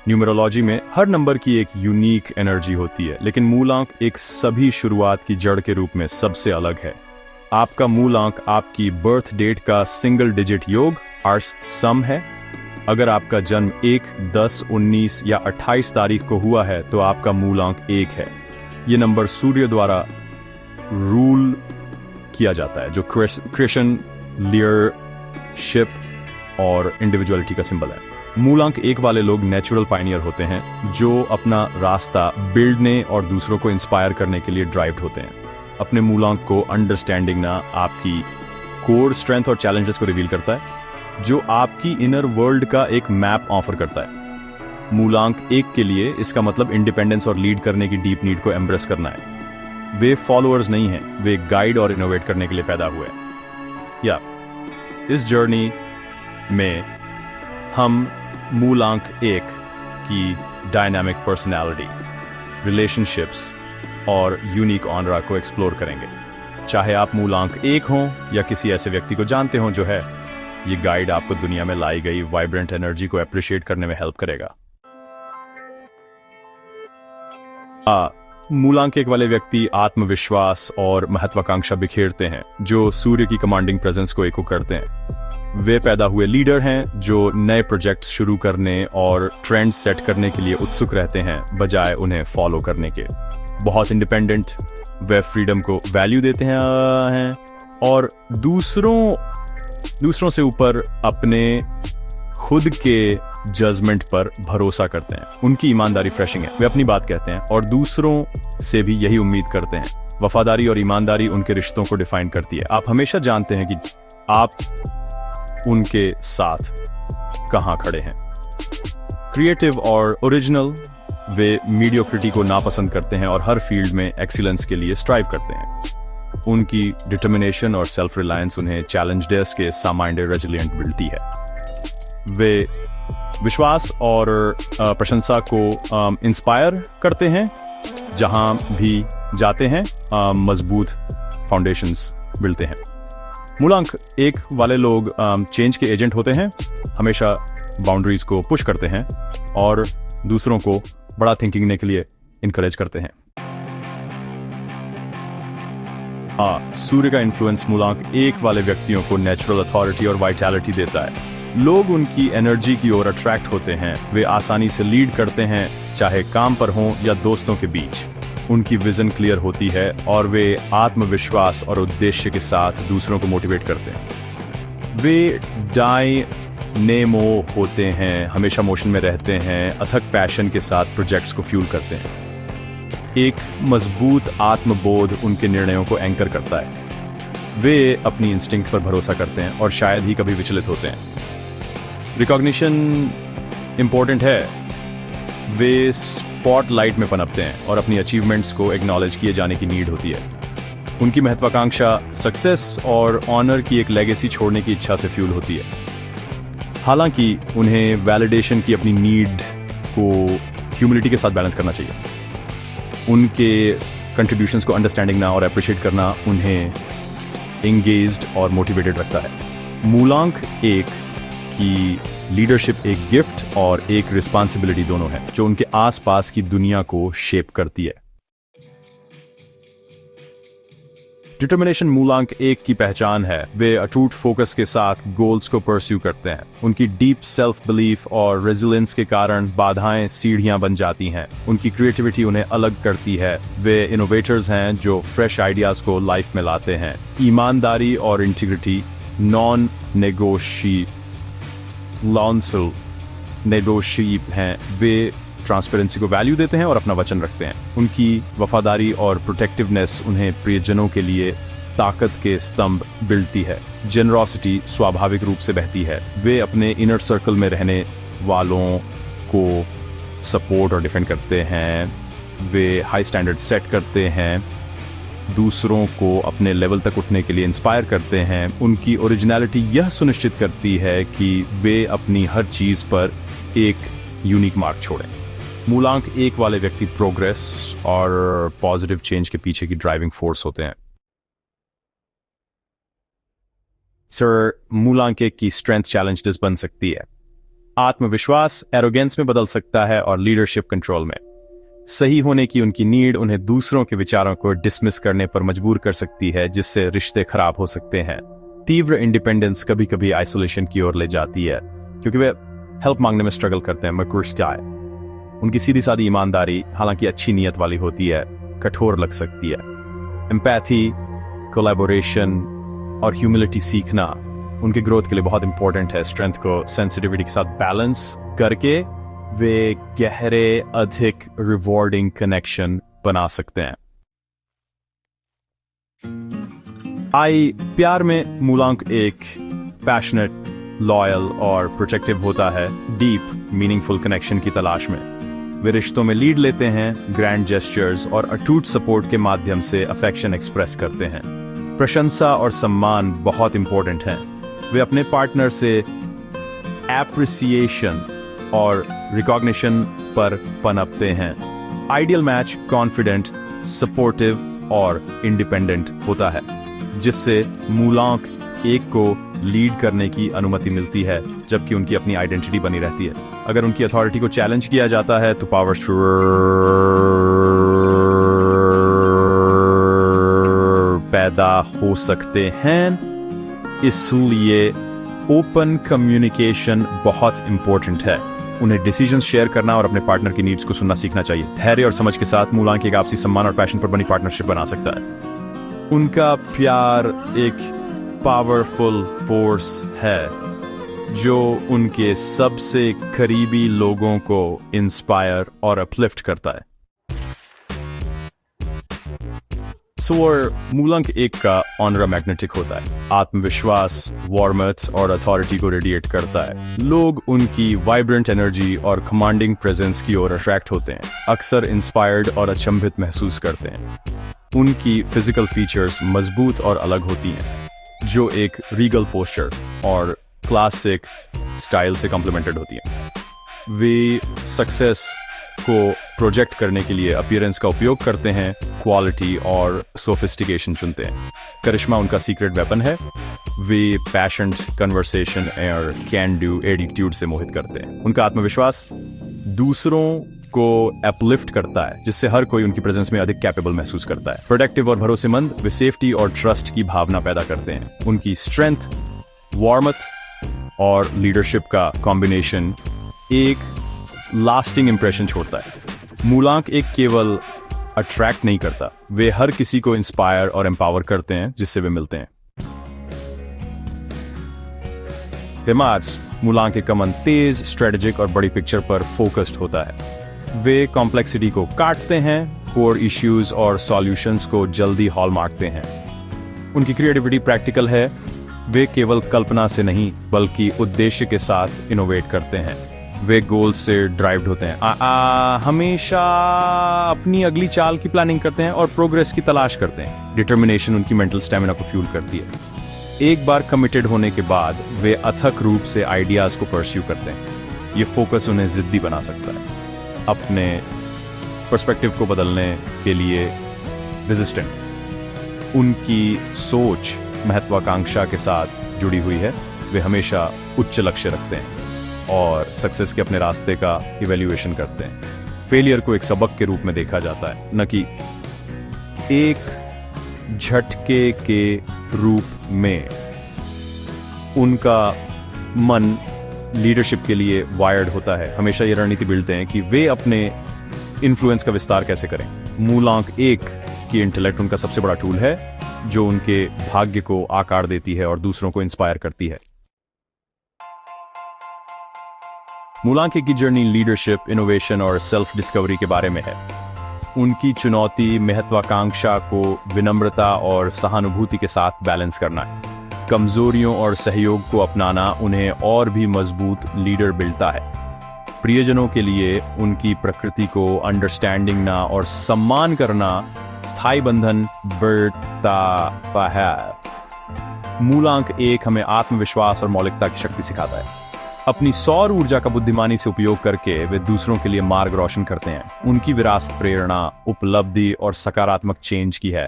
Numerology में हर number की एक यूनिक एनर्जी होती है, लेकिन मूलांक एक सभी शुरुआत की जड़ के रूप में सबसे अलग है। आपका मूलांक आपकी बर्थ डेट का सिंगल डिजिट योग आर्स सम है। अगर आपका जन्म 1, 10, 19 या 28 तारीख को हुआ है तो आपका मूलांक 1 है। ये नंबर सूर्य द्वारा रूल किया जाता है, जो क्रिएशन, लीडरशिप और इंडिविजुअलिटी का सिंबल है। मूलांक 1 वाले लोग नेचुरल पायनियर होते हैं, जो अपना रास्ता बिल्डने और दूसरों को इंस्पायर करने के लिए ड्राइव्ड होते हैं। अपने मूलांक को अंडरस्टैंडिंग ना आपकी कोर स्ट्रेंथ और चैलेंजेस को रिवील करता है, जो आपकी इनर वर्ल्ड का एक मैप ऑफर करता है। मूलांक 1 के लिए इसका मतलब इंडिपेंडेंस और लीड करने की डीप नीड को एम्ब्रेस करना है। वे फॉलोअर्स नहीं हैं, वे गाइड और इनोवेट करने के लिए पैदा हुए हैं। इस जर्नी में हम मूलांक 1 की डायनामिक पर्सनैलिटी, रिलेशनशिप्स और यूनिक ऑनरा को एक्सप्लोर करेंगे। चाहे आप मूलांक 1 हों या किसी ऐसे व्यक्ति को जानते हों जो है, ये गाइड आपको दुनिया में लाई गई वाइब्रेंट एनर्जी को अप्रिशिएट करने में हेल्प करेगा। मूलांक 1 वाले व्यक्ति आत्मविश्वास और महत्वाकांक्षा बिखेरते हैं, जो सूर्य की कमांडिंग प्रेजेंस को एको करते हैं। वे पैदा हुए लीडर हैं, जो नए प्रोजेक्ट्स शुरू करने और ट्रेंड सेट करने के लिए उत्सुक रहते हैं, बजाय उन्हें फॉलो करने के। बहुत इंडिपेंडेंट, वे फ्रीडम को वैल्यू देते हैं और दूसरों से ऊपर अपने खुद के जजमेंट पर भरोसा करते हैं। उनकी ईमानदारी फ्रेशिंग है, वे अपनी बात कहते हैं और दूसरों से भी यही उम्मीद करते हैं। वफादारी और ईमानदारी उनके रिश्तों को डिफाइन करती है। आप हमेशा जानते हैं कि आप उनके साथ कहां खड़े हैं। क्रिएटिव और ओरिजिनल, वे मीडियोक्रिटी को नापसंद करते हैं और हर फील्ड में एक्सीलेंस के लिए स्ट्राइव करते हैं। उनकी डिटर्मिनेशन और सेल्फ रिलायंस उन्हें चैलेंजेस के सामान्य रेजिलिएंट मिलती है। वे विश्वास और प्रशंसा को इंस्पायर करते हैं। जहां भी जाते हैं मजबूत फाउंडेशंस मिलते हैं। मूलांक 1 वाले लोग चेंज के एजेंट होते हैं, हमेशा बाउंड्रीज को पुश करते हैं और दूसरों को बड़ा थिंकिंग के लिए इनकरेज करते हैं। सूर्य का इन्फ्लुएंस मूलांक 1 वाले व्यक्तियों को नेचुरल अथॉरिटी और वाइटैलिटी देता है। लोग उनकी एनर्जी की ओर अट्रैक्ट होते हैं। वे आसानी से लीड करते हैं, चाहे काम पर हों या दोस्तों के बीच। उनकी विजन क्लियर होती है और वे आत्मविश्वास और उद्देश्य के साथ दूसरों को मोटिवेट करते हैं। वे डायनेमो होते हैं, हमेशा मोशन में रहते हैं, अथक पैशन के साथ प्रोजेक्ट्स को फ्यूल करते हैं। एक मजबूत आत्मबोध उनके निर्णयों को एंकर करता है। वे अपनी इंस्टिंक्ट पर भरोसा करते हैं और शायद ही कभी विचलित होते हैं। रिकॉग्निशन इंपॉर्टेंट है। वे स्पॉटलाइट में पनपते हैं और अपनी अचीवमेंट्स को एक्नॉलेज किए जाने की नीड होती है। उनकी महत्वाकांक्षा सक्सेस और ऑनर की एक लेगेसी छोड़ने की इच्छा से फ्यूल होती है। हालांकि उन्हें वैलिडेशन की अपनी नीड को ह्यूमिलिटी के साथ बैलेंस करना चाहिए। उनके कंट्रीब्यूशंस को अंडरस्टैंडिंग ना और अप्रिशिएट करना उन्हें एंगेज्ड और मोटिवेटेड रखता है। मूलांक 1 की लीडरशिप एक गिफ्ट और एक रिस्पॉन्सिबिलिटी दोनों है, जो उनके आसपास की दुनिया को शेप करती है। डिटर्मिनेशन मूलांक 1 की पहचान है। वे अटूट फोकस के साथ गोल्स को परस्यू करते हैं। उनकी डीप सेल्फ बिलीफ और रेजिलियंस के कारण बाधाएं सीढ़ियां बन जाती हैं। उनकी क्रिएटिविटी उन्हें अलग करती है। वे इनोवेटर्स हैं जो फ्रेश आइडियाज को लाइफ में लाते हैं। ईमानदारी और इंटीग्रिटी नॉन नेगोशिएबल हैं। वे ट्रांसपेरेंसी को वैल्यू देते हैं और अपना वचन रखते हैं। उनकी वफादारी और प्रोटेक्टिवनेस उन्हें प्रियजनों के लिए ताकत के स्तंभ बिल्डती है। जेनरोसिटी स्वाभाविक रूप से बहती है। वे अपने इनर सर्कल में रहने वालों को सपोर्ट और डिफेंड करते हैं। वे हाई स्टैंडर्ड सेट करते हैं, दूसरों को अपने लेवल तक उठने के लिए इंस्पायर करते हैं। उनकी ओरिजिनलिटी यह सुनिश्चित करती है कि वे अपनी हर चीज पर एक यूनिक मार्क छोड़ें। मूलांक 1 वाले व्यक्ति प्रोग्रेस और पॉजिटिव चेंज के पीछे की ड्राइविंग फोर्स होते हैं। सर, मूलांक 1 की स्ट्रेंथ चैलेंजेस बन सकती है। आत्मविश्वास एरोगेंस में बदल सकता है और लीडरशिप कंट्रोल में। सही होने की उनकी नीड उन्हें दूसरों के विचारों को डिसमिस करने पर मजबूर कर सकती है, जिससे रिश्ते खराब हो सकते हैं। तीव्र इंडिपेंडेंस कभी कभी आइसोलेशन की ओर ले जाती है, क्योंकि वे हेल्प मांगने में स्ट्रगल करते हैं। मर्क्यूरी स्काई, उनकी सीधी सादी ईमानदारी हालांकि अच्छी नीयत वाली होती है, कठोर लग सकती है। एम्पैथी, कोलैबोरेशन और ह्यूमिलिटी सीखना उनके ग्रोथ के लिए बहुत इंपॉर्टेंट है। स्ट्रेंथ को सेंसिटिविटी के साथ बैलेंस करके वे गहरे, अधिक रिवॉर्डिंग कनेक्शन बना सकते हैं। प्यार में मूलांक एक पैशनेट, लॉयल और प्रोटेक्टिव होता है, डीप मीनिंगफुल कनेक्शन की तलाश में। वे रिश्तों में लीड लेते हैं, ग्रैंड जेस्चर्स और अटूट सपोर्ट के माध्यम से अफेक्शन एक्सप्रेस करते हैं। प्रशंसा और सम्मान बहुत इंपॉर्टेंट हैं। वे अपने पार्टनर से एप्रिसिएशन और रिकॉग्निशन पर पनपते हैं। आइडियल मैच कॉन्फिडेंट, सपोर्टिव और इंडिपेंडेंट होता है, जिससे मूलांक एक को लीड करने की अनुमति मिलती है, जबकि उनकी अपनी आइडेंटिटी बनी रहती है। अगर उनकी अथॉरिटी को चैलेंज किया जाता है तो पावर पैदा हो सकते हैं। इसलिए ओपन कम्युनिकेशन बहुत इंपॉर्टेंट है। उन्हें डिसीजन शेयर करना और अपने पार्टनर की नीड्स को सुनना सीखना चाहिए। धैर्य और समझ के साथ मूलांक एक आपसी सम्मान और पैशन पर बनी पार्टनरशिप बना सकता है। उनका प्यार एक पावरफुल फोर्स है जो उनके सबसे करीबी लोगों को इंस्पायर और अपलिफ्ट करता है। मूलांक एक का ऑनरा मैग्नेटिक होता है, आत्मविश्वास, वार्मथ और अथॉरिटी को रेडिएट करता है। लोग उनकी वाइब्रेंट एनर्जी और कमांडिंग प्रेजेंस की ओर अट्रैक्ट होते हैं, अक्सर इंस्पायर्ड और अचंभित महसूस करते हैं। उनकी फिजिकल फीचर्स मजबूत और अलग होती हैं, जो एक रीगल पोस्चर और क्लासिक स्टाइल से कॉम्प्लीमेंटेड होती हैं। वे सक्सेस को प्रोजेक्ट करने के लिए अपीयरेंस का उपयोग करते हैं, क्वालिटी और सोफिस्टिकेशन चुनते हैं। करिश्मा उनका सीक्रेट वेपन है। वे पैशनेट कन्वर्सेशन और कैन डू एटीट्यूड से मोहित करते हैं। उनका आत्मविश्वास दूसरों को अपलिफ्ट करता है, जिससे हर कोई उनकी प्रेजेंस में अधिक कैपेबल महसूस करता है। प्रोटेक्टिव और भरोसेमंद, वे सेफ्टी और ट्रस्ट की भावना पैदा करते हैं। उनकी स्ट्रेंथ, वार्मथ और लीडरशिप का कॉम्बिनेशन एक लास्टिंग इंप्रेशन छोड़ता है। मूलांक एक केवल अट्रैक्ट नहीं करता, वे हर किसी को इंस्पायर और एम्पावर करते हैं जिससे वे मिलते हैं। दिमाग मूलांक एक का मन तेज, स्ट्रेटेजिक और बड़ी पिक्चर पर फोकस्ड होता है। वे कॉम्प्लेक्सिटी को काटते हैं, कोर इश्यूज और सॉल्यूशंस को जल्दी हॉल मारते हैं। उनकी क्रिएटिविटी प्रैक्टिकल है। वे केवल कल्पना से नहीं बल्कि उद्देश्य के साथ इनोवेट करते हैं। वे गोल से ड्राइव्ड होते हैं, हमेशा अपनी अगली चाल की प्लानिंग करते हैं और प्रोग्रेस की तलाश करते हैं। डिटर्मिनेशन उनकी मेंटल स्टैमिना को फ्यूल करती है। एक बार कमिटेड होने के बाद वे अथक रूप से आइडियाज को परस्यू करते हैं। ये फोकस उन्हें जिद्दी बना सकता है, अपने पर्सपेक्टिव को बदलने के लिए रेजिस्टेंट। उनकी सोच महत्वाकांक्षा के साथ जुड़ी हुई है। वे हमेशा उच्च लक्ष्य रखते हैं और सक्सेस के अपने रास्ते का इवैल्यूएशन करते हैं। फेलियर को एक सबक के रूप में देखा जाता है, न कि एक झटके के रूप में। उनका मन लीडरशिप के लिए वायर्ड होता है। हमेशा ये रणनीति बिल्डते हैं कि वे अपने इन्फ्लुएंस का विस्तार कैसे करें। मूलांक एक की इंटेलेक्ट उनका सबसे बड़ा टूल है, जो उनके भाग्य को आकार देती है और दूसरों को इंस्पायर करती है। मूलांक एक की जर्नी लीडरशिप, इनोवेशन और सेल्फ डिस्कवरी के बारे में है। उनकी चुनौती महत्वाकांक्षा को विनम्रता और सहानुभूति के साथ बैलेंस करना है। कमजोरियों और सहयोग को अपनाना उन्हें और भी मजबूत लीडर मिलता है। प्रियजनों के लिए उनकी प्रकृति को अंडरस्टैंडिंग ना और सम्मान करना स्थायी बंधन बढ़ता है। मूलांक एक हमें आत्मविश्वास और मौलिकता की शक्ति सिखाता है। अपनी सौर ऊर्जा का बुद्धिमानी से उपयोग करके वे दूसरों के लिए मार्ग रोशन करते हैं। उनकी विरासत प्रेरणा, उपलब्धि और सकारात्मक चेंज की है।